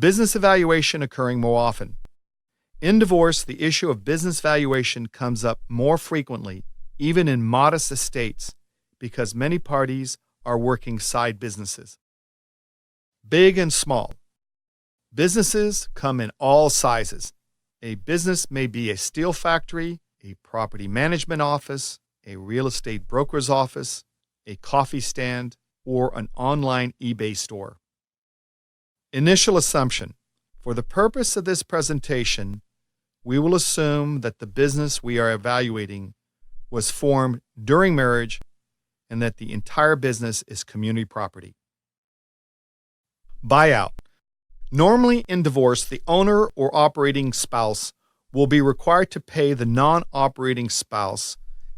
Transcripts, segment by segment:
Business evaluation occurring more often. In divorce, the issue of business valuation comes up more frequently, even in modest estates, because many parties are working side businesses. Big and small. Businesses come in all sizes. A business may be a steel factory, a property management office, a real estate broker's office, a coffee stand, or an online eBay store. Initial assumption. For the purpose of this presentation, we will assume that the business we are evaluating was formed during marriage and that the entire business is community property. Buyout. Normally in divorce, the owner or operating spouse will be required to pay the non-operating spouse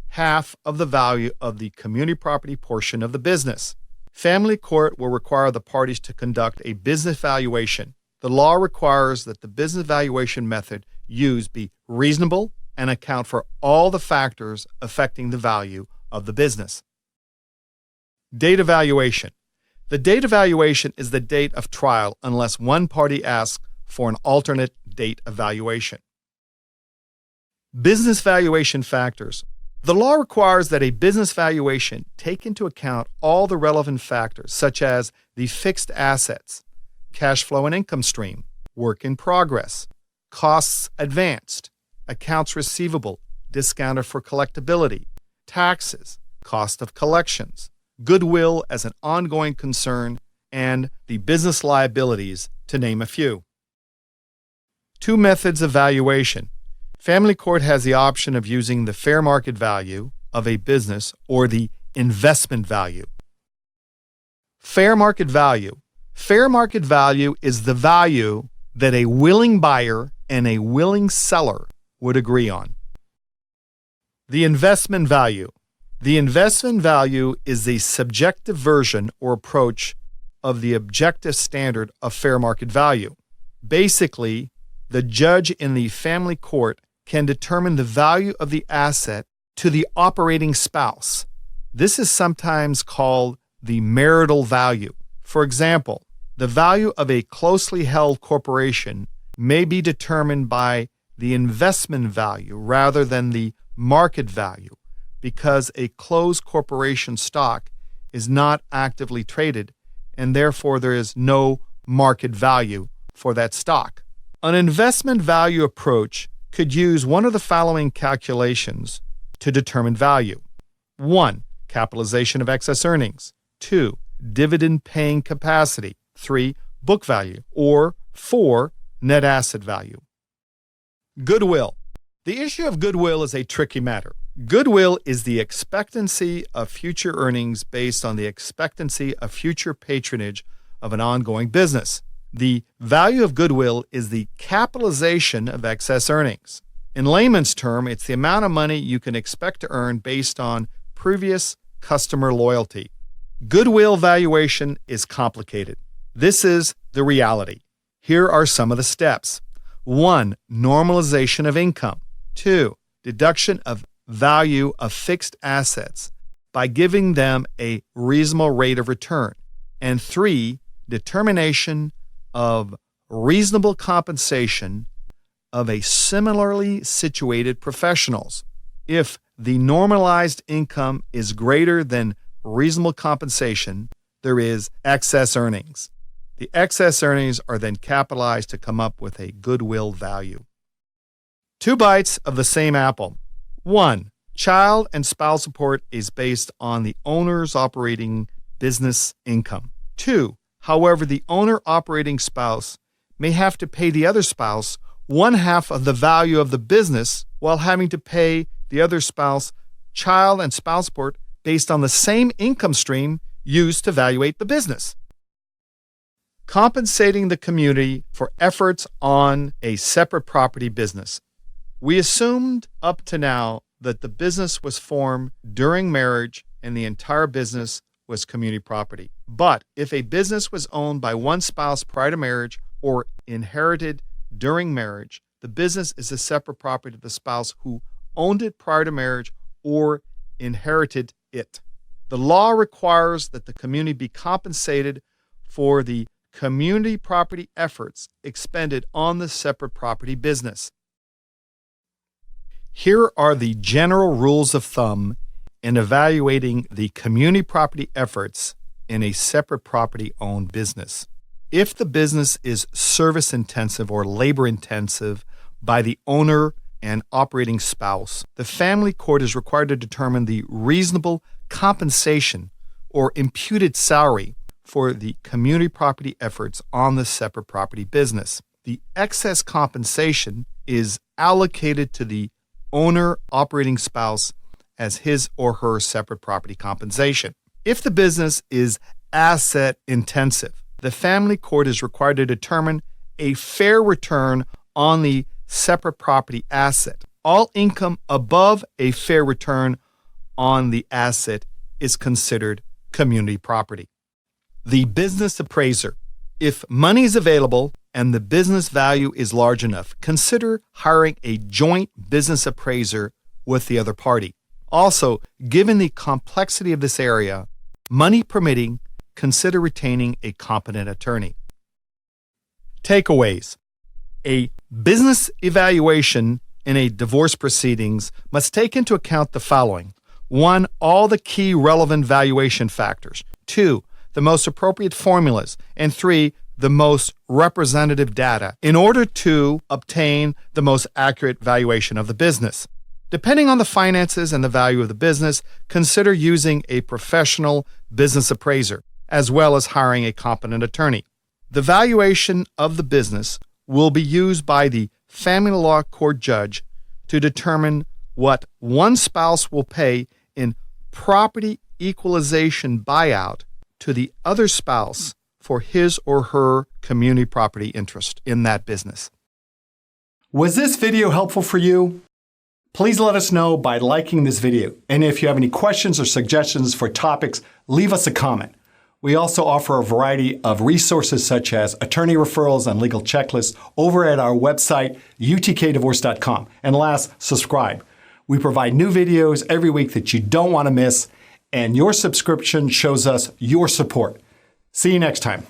half of the value of the community property portion of the business. Family court will require the parties to conduct a business valuation. The law requires that the business valuation method used be reasonable and account for all the factors affecting the value of the business. Date evaluation. The date evaluation is the date of trial unless one party asks for an alternate date evaluation. Business valuation factors. The law requires that a business valuation take into account all the relevant factors, such as the fixed assets, cash flow and income stream, work in progress, costs advanced, accounts receivable, discounted for collectability, taxes, cost of collections, goodwill as an ongoing concern, and the business liabilities, to name a few. Two methods of valuation. Family court has the option of using the fair market value of a business or the investment value. Fair market value. Fair market value is the value that a willing buyer and a willing seller would agree on. The investment value. The investment value is the subjective version or approach of the objective standard of fair market value. Basically, the judge in the family court can determine the value of the asset to the operating spouse. This is sometimes called the marital value. For example, the value of a closely held corporation may be determined by the investment value rather than the market value, because a closed corporation stock is not actively traded and therefore there is no market value for that stock. An investment value approach could use one of the following calculations to determine value. 1. Capitalization of excess earnings. 2. Dividend paying capacity. 3. Book value. Or 4. Net asset value. Goodwill. The issue of goodwill is a tricky matter. Goodwill is the expectancy of future earnings based on the expectancy of future patronage of an ongoing business. The value of goodwill is the capitalization of excess earnings. In layman's term, it's the amount of money you can expect to earn based on previous customer loyalty. Goodwill valuation is complicated. This is the reality. Here are some of the steps. 1. Normalization of income. 2. Deduction of value of fixed assets by giving them a reasonable rate of return. And 3. Determination of reasonable compensation of a similarly situated professionals. If the normalized income is greater than reasonable compensation, there is excess earnings. The excess earnings are then capitalized to come up with a goodwill value. 2 bites of the same apple. 1. Child and spouse support is based on the owner's operating business income. 2. However, the owner-operating spouse may have to pay the other spouse 1/2 of the value of the business while having to pay the other spouse child and spouse support based on the same income stream used to evaluate the business. Compensating the community for efforts on a separate property business. We assumed up to now that the business was formed during marriage and the entire business was community property. But if a business was owned by one spouse prior to marriage or inherited during marriage, the business is a separate property of the spouse who owned it prior to marriage or inherited it. The law requires that the community be compensated for the community property efforts expended on the separate property business. Here are the general rules of thumb in evaluating the community property efforts in a separate property-owned business. If the business is service-intensive or labor-intensive by the owner and operating spouse, the family court is required to determine the reasonable compensation or imputed salary for the community property efforts on the separate property business. The excess compensation is allocated to the owner operating spouse as his or her separate property compensation. If the business is asset intensive, the family court is required to determine a fair return on the separate property asset. All income above a fair return on the asset is considered community property. The business appraiser. If money is available and the business value is large enough, consider hiring a joint business appraiser with the other party. Also, given the complexity of this area, money permitting, consider retaining a competent attorney. Takeaways. A business evaluation in a divorce proceedings must take into account the following. 1. All the key relevant valuation factors. 2. The most appropriate formulas. And 3. The most representative data in order to obtain the most accurate valuation of the business. Depending on the finances and the value of the business, consider using a professional business appraiser, as well as hiring a competent attorney. The valuation of the business will be used by the family law court judge to determine what one spouse will pay in property equalization buyout to the other spouse for his or her community property interest in that business. Was this video helpful for you? Please let us know by liking this video. And if you have any questions or suggestions for topics, leave us a comment. We also offer a variety of resources such as attorney referrals and legal checklists over at our website, utkdivorce.com. And last, subscribe. We provide new videos every week that you don't want to miss, and your subscription shows us your support. See you next time.